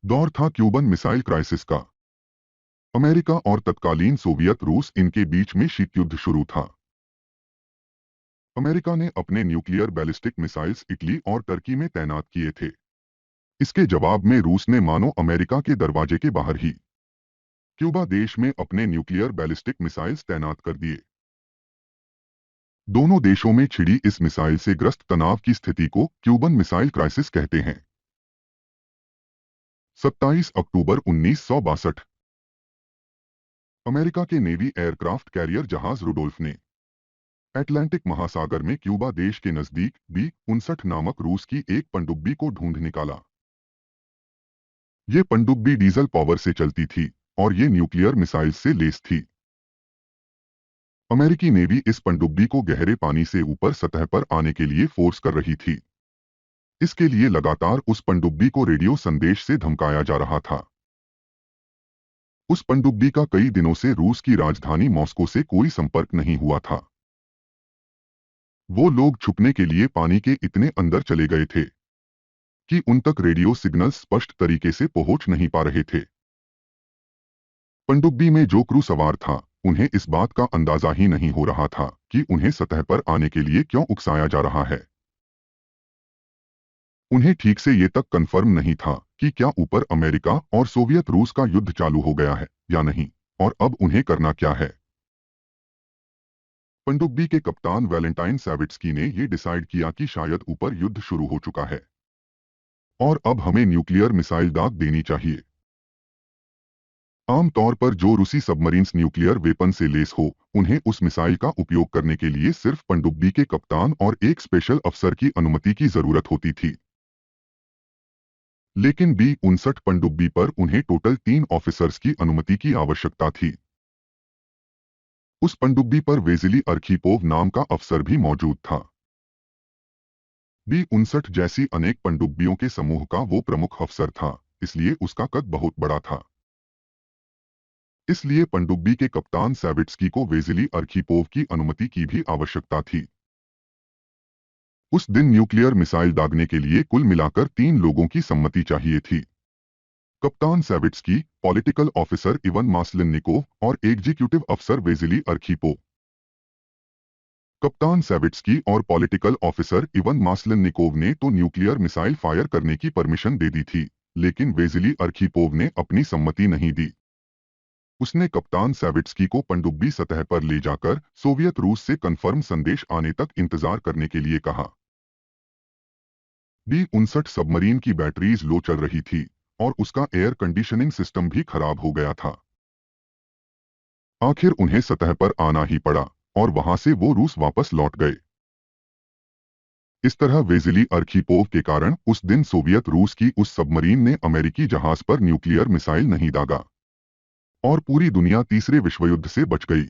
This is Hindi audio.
दौर था क्यूबन मिसाइल क्राइसिस का। अमेरिका और तत्कालीन सोवियत रूस इनके बीच में शीत युद्ध शुरू था। अमेरिका ने अपने न्यूक्लियर बैलिस्टिक मिसाइल्स इटली और टर्की में तैनात किए थे। इसके जवाब में रूस ने मानो अमेरिका के दरवाजे के बाहर ही क्यूबा देश में अपने न्यूक्लियर बैलिस्टिक मिसाइल्स तैनात कर दिए। दोनों देशों में छिड़ी इस मिसाइल से ग्रस्त तनाव की स्थिति को क्यूबन मिसाइल क्राइसिस कहते हैं। 27 अक्टूबर 1962 अमेरिका के नेवी एयरक्राफ्ट कैरियर जहाज रुडोल्फ ने अटलांटिक महासागर में क्यूबा देश के नजदीक B-59 नामक रूस की एक पनडुब्बी को ढूंढ निकाला। ये पनडुब्बी डीजल पावर से चलती थी और ये न्यूक्लियर मिसाइल से लैस थी। अमेरिकी नेवी इस पनडुब्बी को गहरे पानी से ऊपर सतह पर आने के लिए फोर्स कर रही थी। इसके लिए लगातार उस पनडुब्बी को रेडियो संदेश से धमकाया जा रहा था। उस पनडुब्बी का कई दिनों से रूस की राजधानी मॉस्को से कोई संपर्क नहीं हुआ था। वो लोग छुपने के लिए पानी के इतने अंदर चले गए थे कि उन तक रेडियो सिग्नल स्पष्ट तरीके से पहुंच नहीं पा रहे थे। पनडुब्बी में जो क्रू सवार था, उन्हें इस बात का अंदाजा ही नहीं हो रहा था कि उन्हें सतह पर आने के लिए क्यों उकसाया जा रहा है। उन्हें ठीक से ये तक कंफर्म नहीं था कि क्या ऊपर अमेरिका और सोवियत रूस का युद्ध चालू हो गया है या नहीं, और अब उन्हें करना क्या है। पनडुब्बी के कप्तान वैलेंटाइन सैविट्स्की ने यह डिसाइड किया कि शायद ऊपर युद्ध शुरू हो चुका है और अब हमें न्यूक्लियर मिसाइल दाग देनी चाहिए। आमतौर पर जो रूसी सबमरीन्स न्यूक्लियर वेपन से लैस हो, उन्हें उस मिसाइल का उपयोग करने के लिए सिर्फ पनडुब्बी के कप्तान और एक स्पेशल अफसर की अनुमति की जरूरत होती थी। लेकिन B-59 पनडुब्बी पर उन्हें टोटल 3 ऑफिसर्स की अनुमति की आवश्यकता थी। उस पनडुब्बी पर वेजिली अर्खीपोव नाम का अफसर भी मौजूद था। B-59 जैसी अनेक पनडुब्बियों के समूह का वो प्रमुख अफसर था, इसलिए उसका कद बहुत बड़ा था। इसलिए पनडुब्बी के कप्तान सैविट्स्की को वेजिली अर्खीपोव की अनुमति की भी आवश्यकता थी। उस दिन न्यूक्लियर मिसाइल दागने के लिए कुल मिलाकर 3 लोगों की सम्मति चाहिए थी। कप्तान सैविट्स्की, पॉलिटिकल ऑफिसर इवन मास्लेनिकोव और एग्जीक्यूटिव अफसर वेजिली अर्खीपोव। कप्तान सैविट्स्की और पॉलिटिकल ऑफिसर इवन मास्लेनिकोव ने तो न्यूक्लियर मिसाइल फायर करने की परमिशन दे दी थी, लेकिन वेजिली अर्खीपोव ने अपनी सम्मति नहीं दी। उसने कप्तान सैविट्स्की को पनडुब्बी सतह पर ले जाकर सोवियत रूस से कंफर्म संदेश आने तक इंतजार करने के लिए कहा। B-59 सबमरीन की बैटरीज लो चल रही थी और उसका एयर कंडीशनिंग सिस्टम भी खराब हो गया था। आखिर उन्हें सतह पर आना ही पड़ा और वहां से वो रूस वापस लौट गए। इस तरह वेजिली अर्खीपोव के कारण उस दिन सोवियत रूस की उस सबमरीन ने अमेरिकी जहाज पर न्यूक्लियर मिसाइल नहीं दागा और पूरी दुनिया तीसरे विश्वयुद्ध से बच गई।